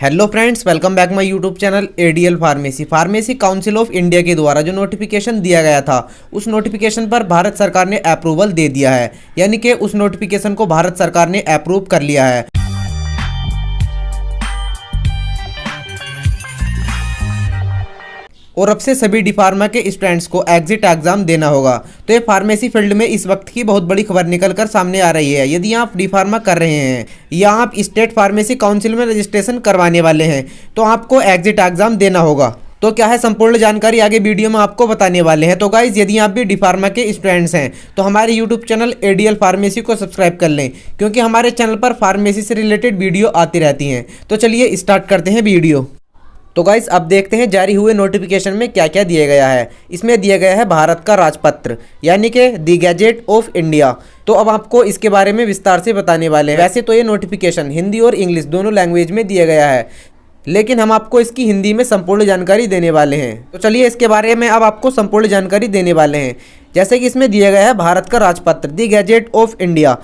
Hello friends, welcome back my YouTube channel ADL pharmacy council of India के द्वारा जो notification दिया गया था उस नोटिफिकेशन पर भारत सरकार ने अप्रूवल दे दिया है। यानी कि उस नोटिफिकेशन को भारत सरकार ने अप्रूव कर लिया है। और अब से सभी डी फार्मा के स्टूडेंट्स को एग्जिट एग्जाम देना होगा। तो ये फार्मेसी फील्ड में इस वक्त की बहुत बड़ी खबर निकलकर सामने आ रही है। यदि आप डी फार्मा कर रहे हैं या आप स्टेट फार्मेसी काउंसिल में रजिस्ट्रेशन करवाने वाले हैं तो आपको एग्जिट एग्जाम देना होगा। तो क्या है संपूर्ण जानकारी आगे वीडियो में आपको बताने वाले हैं। तो गाइज, यदि आप भी डी फार्मा के स्टूडेंट्स हैं तो हमारे यूट्यूब चैनल एडीएल फार्मेसी को सब्सक्राइब कर लें, क्योंकि हमारे चैनल पर फार्मेसी से रिलेटेड वीडियो आती रहती हैं। तो चलिए स्टार्ट करते हैं वीडियो। तो गाइस, अब देखते हैं जारी हुए नोटिफिकेशन में क्या क्या दिया गया है। इसमें दिया गया है भारत का राजपत्र यानी कि दी गैजेट ऑफ इंडिया। तो अब आपको इसके बारे में विस्तार से बताने वाले हैं। वैसे तो ये नोटिफिकेशन हिंदी और इंग्लिश दोनों लैंग्वेज में दिया गया है, लेकिन हम आपको इसकी हिंदी में संपूर्ण जानकारी देने वाले हैं। तो चलिए इसके बारे में अब आपको संपूर्ण जानकारी देने वाले हैं। जैसे कि इसमें दिया गया है भारत का राजपत्र दी गैजेट ऑफ इंडिया।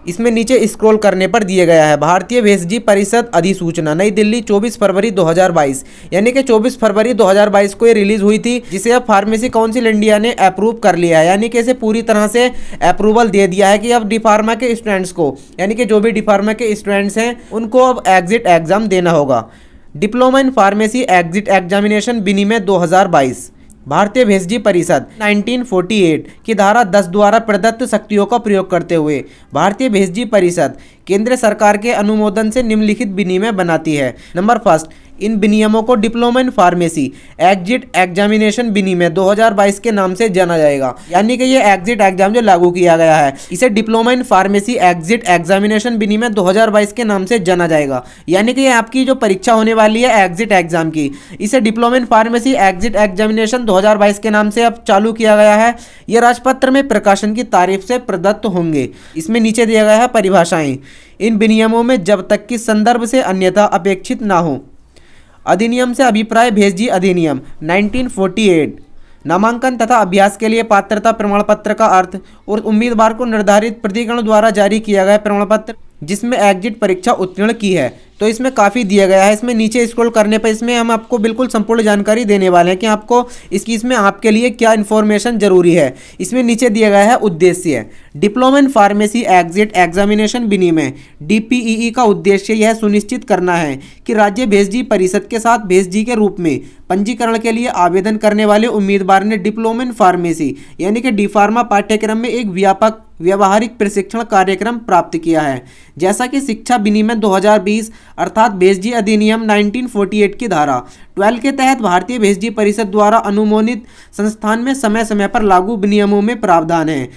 इसमें नीचे स्क्रॉल करने पर दिया गया है भारतीय भेषजी परिषद अधिसूचना नई दिल्ली 24 फरवरी 2022, यानी कि 24 फरवरी 2022 को ये रिलीज हुई थी, जिसे अब फार्मेसी काउंसिल इंडिया ने अप्रूव कर लिया है। यानी कि इसे पूरी तरह से अप्रूवल दे दिया है कि अब डी फार्मा के स्टूडेंट्स को, यानी कि जो भी डी फार्मा के स्टूडेंट्स हैं उनको अब एग्जिट एग्जाम देना होगा। Diploma in pharmacy exit examination विनिमय 2022 भारतीय भेषजी परिषद 1948 की धारा 10 द्वारा प्रदत्त शक्तियों का प्रयोग करते हुए भारतीय भेषजी परिषद केंद्र सरकार के अनुमोदन से निम्नलिखित विनिमय बनाती है। नंबर फर्स्ट, इन विनियमों को diploma in pharmacy exit examination विनिमय 2022 के नाम से जाना जाएगा। यानी कि ये एग्जिट एग्जाम जो लागू किया गया है इसे diploma in pharmacy exit examination विनिमय 2022 के नाम से जाना जाएगा। यानी कि ये आपकी जो परीक्षा होने वाली है एग्जिट एग्जाम की, इसे diploma in pharmacy exit examination 2022 के नाम से अब चालू किया गया है। ये राजपत्र में प्रकाशन की तारीख से प्रदत्त होंगे। इसमें नीचे दिया गया है परिभाषाएं। इन विनियमों में जब तक कि संदर्भ से अन्यथा अपेक्षित ना हो। अधिनियम से अभिप्राय भेषजी अधिनियम 1948 नामांकन तथा अभ्यास के लिए पात्रता प्रमाण पत्र का अर्थ और उम्मीदवार को निर्धारित प्राधिकरण द्वारा जारी किया गया प्रमाण पत्र जिसमें एग्जिट परीक्षा उत्तीर्ण की है। तो इसमें काफ़ी दिया गया है। इसमें नीचे स्क्रॉल करने पर इसमें हम आपको बिल्कुल संपूर्ण जानकारी देने वाले हैं कि आपको इसमें आपके लिए क्या इन्फॉर्मेशन जरूरी है। इसमें नीचे दिया गया है उद्देश्य। Diploma in pharmacy exit examination विनिमय डीपीईई का उद्देश्य यह सुनिश्चित करना है कि राज्य भेषजी परिषद के साथ भेषजी के रूप में पंजीकरण के लिए आवेदन करने वाले उम्मीदवार ने डिप्लोमा इन फार्मेसी यानी कि डी फार्मा पाठ्यक्रम में एक व्यापक व्यावहारिक प्रशिक्षण कार्यक्रम प्राप्त किया है, जैसा कि शिक्षा विनिमय 2020 अर्थात भेषजी अधिनियम 1948 की धारा 12 के तहत भारतीय भेषजी परिषद द्वारा अनुमोदित संस्थान में समय समय पर लागू विनियमों में प्रावधान है।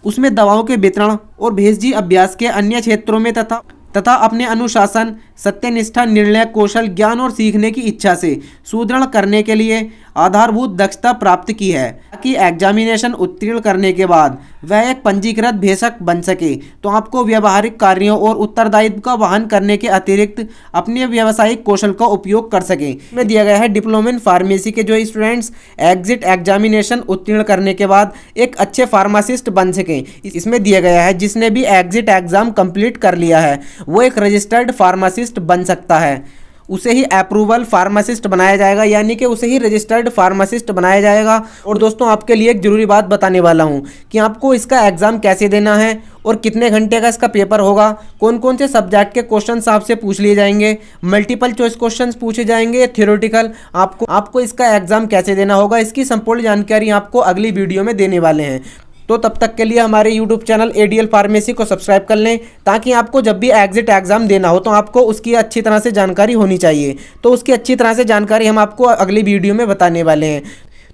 उसमें दवाओं के वितरण और भेषजी अभ्यास के अन्य क्षेत्रों में तथा अपने अनुशासन, सत्यनिष्ठा, निर्णय कौशल, ज्ञान और सीखने की इच्छा से सुदृढ़ करने के लिए आधारभूत दक्षता प्राप्त की है, ताकि एग्जामिनेशन उत्तीर्ण करने के बाद वह एक पंजीकृत भेषक बन सके। तो आपको व्यावहारिक कार्यों और उत्तरदायित्व का वहन करने के अतिरिक्त अपने व्यावसायिक कौशल का उपयोग कर सकें। इसमें दिया गया है डिप्लोमा इन फार्मेसी के जो स्टूडेंट्स एग्जिट एग्जामिनेशन उत्तीर्ण करने के बाद एक अच्छे फार्मासिस्ट बन सकें। इसमें दिया गया है जिसने भी एग्जिट एग्जाम कंप्लीट कर लिया है वो एक रजिस्टर्ड फार्मासिस्ट बन सकता है, उसे ही अप्रूवल फार्मासिस्ट बनाया जाएगा, यानी कि उसे ही रजिस्टर्ड फार्मासिस्ट बनाया जाएगा। और दोस्तों, आपके लिए एक जरूरी बात बताने वाला हूं कि आपको इसका एग्जाम कैसे देना है और कितने घंटे का इसका पेपर होगा, कौन कौन से सब्जेक्ट के क्वेश्चंस आपसे पूछ लिए जाएंगे, मल्टीपल चॉइस क्वेश्चंस पूछे जाएंगे, थ्योरेटिकल, आपको इसका एग्जाम कैसे देना होगा, इसकी संपूर्ण जानकारी आपको अगली वीडियो में देने वाले हैं। तो तब तक के लिए हमारे YouTube चैनल एडीएल फार्मेसी को सब्सक्राइब कर लें, ताकि आपको जब भी एग्जिट एग्जाम देना हो तो आपको उसकी अच्छी तरह से जानकारी होनी चाहिए। तो उसकी अच्छी तरह से जानकारी हम आपको अगली वीडियो में बताने वाले हैं।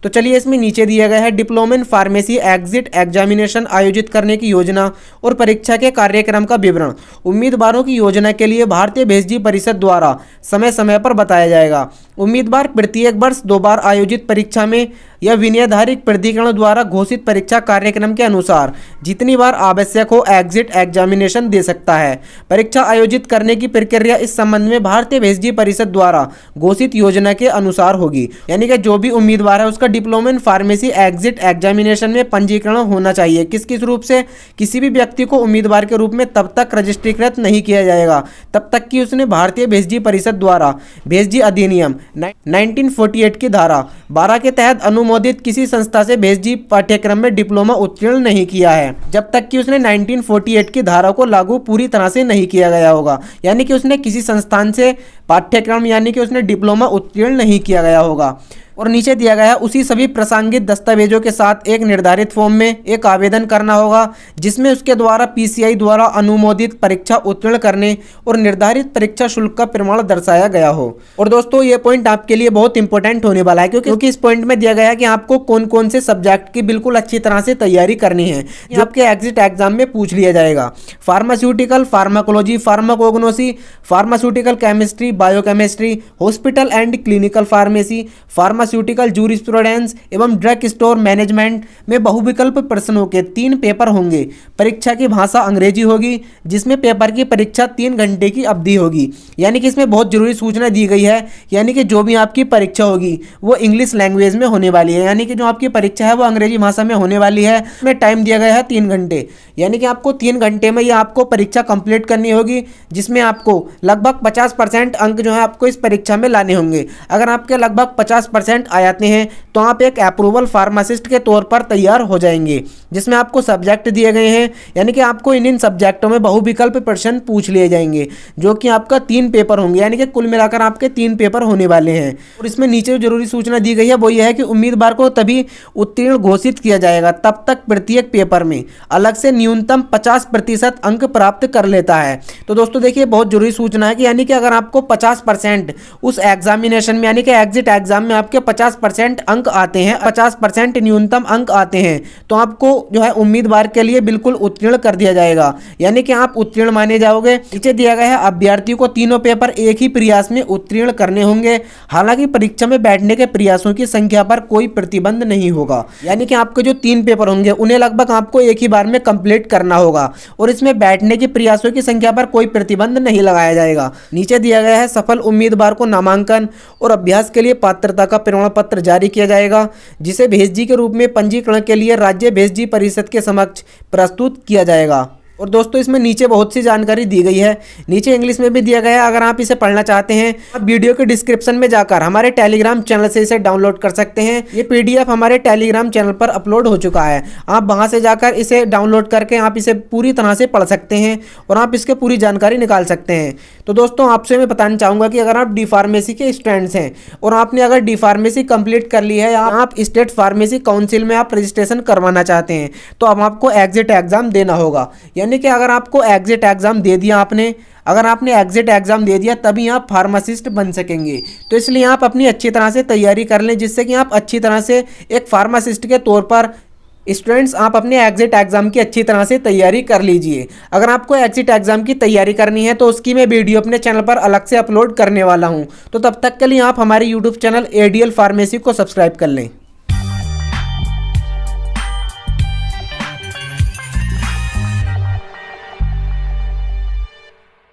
तो चलिए, इसमें नीचे दिया गया है diploma in pharmacy exit examination आयोजित करने की योजना और परीक्षा के कार्यक्रम का विवरण उम्मीदवारों की योजना के लिए भारतीय भेषजी परिषद द्वारा समय समय पर बताया जाएगा। उम्मीदवार प्रत्येक वर्ष 2 बार आयोजित परीक्षा में या विनयाधारिक प्राधिकरण द्वारा घोषित परीक्षा कार्यक्रम के अनुसार जितनी बार आवश्यक हो एग्जिट एग्जामिनेशन दे सकता है। परीक्षा आयोजित करने की प्रक्रिया इस संबंध में भारतीय भेषजी परिषद द्वारा घोषित योजना के अनुसार होगी। यानी कि जो भी उम्मीदवार है उसका diploma in pharmacy exit examination में पंजीकरण होना चाहिए। किस किस रूप से? किसी भी व्यक्ति को उम्मीदवार के रूप में तब तक रजिस्ट्रीकृत नहीं किया जाएगा तब तक कि उसने भारतीय भेषजी परिषद द्वारा भेषजी अधिनियम 1948 की धारा 12 के तहत अनुमोदित किसी संस्था से भेषजी पाठ्यक्रम में डिप्लोमा उत्तीर्ण नहीं किया है, जब तक कि उसने 1948 की धारा को लागू पूरी तरह से नहीं किया गया होगा। यानी कि उसने किसी संस्थान से पाठ्यक्रम यानी कि उसने डिप्लोमा उत्तीर्ण नहीं किया गया होगा। और नीचे दिया गया है उसी सभी प्रासंगिक दस्तावेजों के साथ एक निर्धारित फॉर्म में एक आवेदन करना होगा जिसमें उसके द्वारा पीसीआई द्वारा अनुमोदित परीक्षा उत्तीर्ण करने और निर्धारित परीक्षा शुल्क का प्रमाण दर्शाया गया हो। और दोस्तों ये पॉइंट आपके लिए बहुत इंपॉर्टेंट होने वाला है क्योंकि इस पॉइंट में दिया गया है कि आपको कौन कौन से सब्जेक्ट की बिल्कुल अच्छी तरह से तैयारी करनी है जो आपके एग्जिट एग्जाम में पूछ लिया जाएगा। Pharmaceutical, pharmacology, pharmacognosy, pharmaceutical chemistry, biochemistry, hospital and clinical pharmacy, pharmaceutical jurisprudence एवं ड्रग स्टोर मैनेजमेंट में बहुविकल्प प्रश्नों के 3 पेपर होंगे। परीक्षा की भाषा अंग्रेजी होगी जिसमें पेपर की परीक्षा 3 घंटे की अवधि होगी। यानी कि इसमें बहुत जरूरी सूचना दी गई है, यानी कि जो भी आपकी परीक्षा होगी वो इंग्लिश लैंग्वेज में होने वाली है। यानी कि जो आपकी परीक्षा है वो अंग्रेजी भाषा में होने वाली है। इसमें टाइम दिया गया है 3 घंटे, यानी कि आपको 3 घंटे में ये आपको परीक्षा कंप्लीट करनी होगी जिसमें आपको लगभग 50% अंक जो है आपको इस परीक्षा में लाने होंगे। अगर आपके लगभग 50% आ जाते हैं तो आप एक अप्रूवल फार्मासिस्ट के तौर पर तैयार हो जाएंगे, जिसमें आपको सब्जेक्ट दिए गए हैं। यानी कि आपको इन सब्जेक्टों में बहुविकल्प प्रश्न पूछ लिए जाएंगे जो कि आपका 3 पेपर होंगे। यानी कि कुल मिलाकर आपके 3 पेपर होने वाले हैं। और इसमें नीचे जो जरूरी सूचना दी गई है वो यह है कि उम्मीदवार को तभी उत्तीर्ण घोषित किया जाएगा तब तक प्रत्येक पेपर में अलग से न्यूनतम 50% अंक प्राप्त कर लेता है। तो दोस्तों देखिए बहुत जरूरी सूचना है कि यानी कि अगर आपको 50% उस एग्जामिनेशन में यानी कि एग्जिट एग्जाम में आपके 50% अंक आते हैं, 50% न्यूनतम अंक आते हैं तो आपको जो है उम्मीदवार के लिए बिल्कुल उत्तीर्ण कर दिया जाएगा। यानी कि आप उत्तीर्ण माने जाओगे। नीचे दिया गया है अभ्यर्थी को तीनों पेपर एक ही प्रयास में उत्तीर्ण करने होंगे। हालांकि परीक्षा में बैठने के प्रयासों की संख्या पर कोई प्रतिबंध नहीं होगा। यानी कि आपके जो 3 पेपर होंगे उन्हें लगभग आपको एक ही बार में कंप्लीट करना होगा और इसमें बैठने के प्रयासों की संख्या पर कोई प्रतिबंध नहीं लगाया जाएगा। नीचे दिया गया है सफल उम्मीदवार को नामांकन और अभ्यास के लिए पात्रता का प्रमाण पत्र जारी किया जाएगा जिसे भेषजी के रूप में पंजीकरण के लिए राज्य भेषजी परिषद के समक्ष प्रस्तुत किया जाएगा। और दोस्तों इसमें नीचे बहुत सी जानकारी दी गई है, नीचे इंग्लिश में भी दिया गया है। अगर आप इसे पढ़ना चाहते हैं आप वीडियो के डिस्क्रिप्शन में जाकर हमारे टेलीग्राम चैनल से इसे डाउनलोड कर सकते हैं। ये पीडीएफ हमारे टेलीग्राम चैनल पर अपलोड हो चुका है, आप वहां से जाकर इसे डाउनलोड करके आप इसे पूरी तरह से पढ़ सकते हैं और आप इसके पूरी जानकारी निकाल सकते हैं। तो दोस्तों आपसे मैं बताना चाहूँगा कि अगर आप डी फार्मेसी के स्टूडेंट्स हैं और आपने अगर डी फार्मेसी कंप्लीट कर ली है या आप स्टेट फार्मेसी काउंसिल में आप रजिस्ट्रेशन करवाना चाहते हैं तो अब आपको एग्जिट एग्जाम देना होगा। यानी कि अगर आपको एग्जिट एग्जाम दे दिया अगर आपने एग्जिट एग्जाम दे दिया तभी आप फार्मासिस्ट बन सकेंगे। तो इसलिए आप अपनी अच्छी तरह से तैयारी कर लें जिससे कि आप अच्छी तरह से एक फार्मासिस्ट के तौर पर स्टूडेंट्स आप अपने एग्जिट एग्जाम की अच्छी तरह से तैयारी कर लीजिए। अगर आपको एग्जिट एग्जाम की तैयारी करनी है तो उसकी मैं वीडियो अपने चैनल पर अलग से अपलोड करने वाला हूं। तो तब तक के लिए आप हमारे यूट्यूब चैनल एडीएल फार्मेसी को सब्सक्राइब कर लें।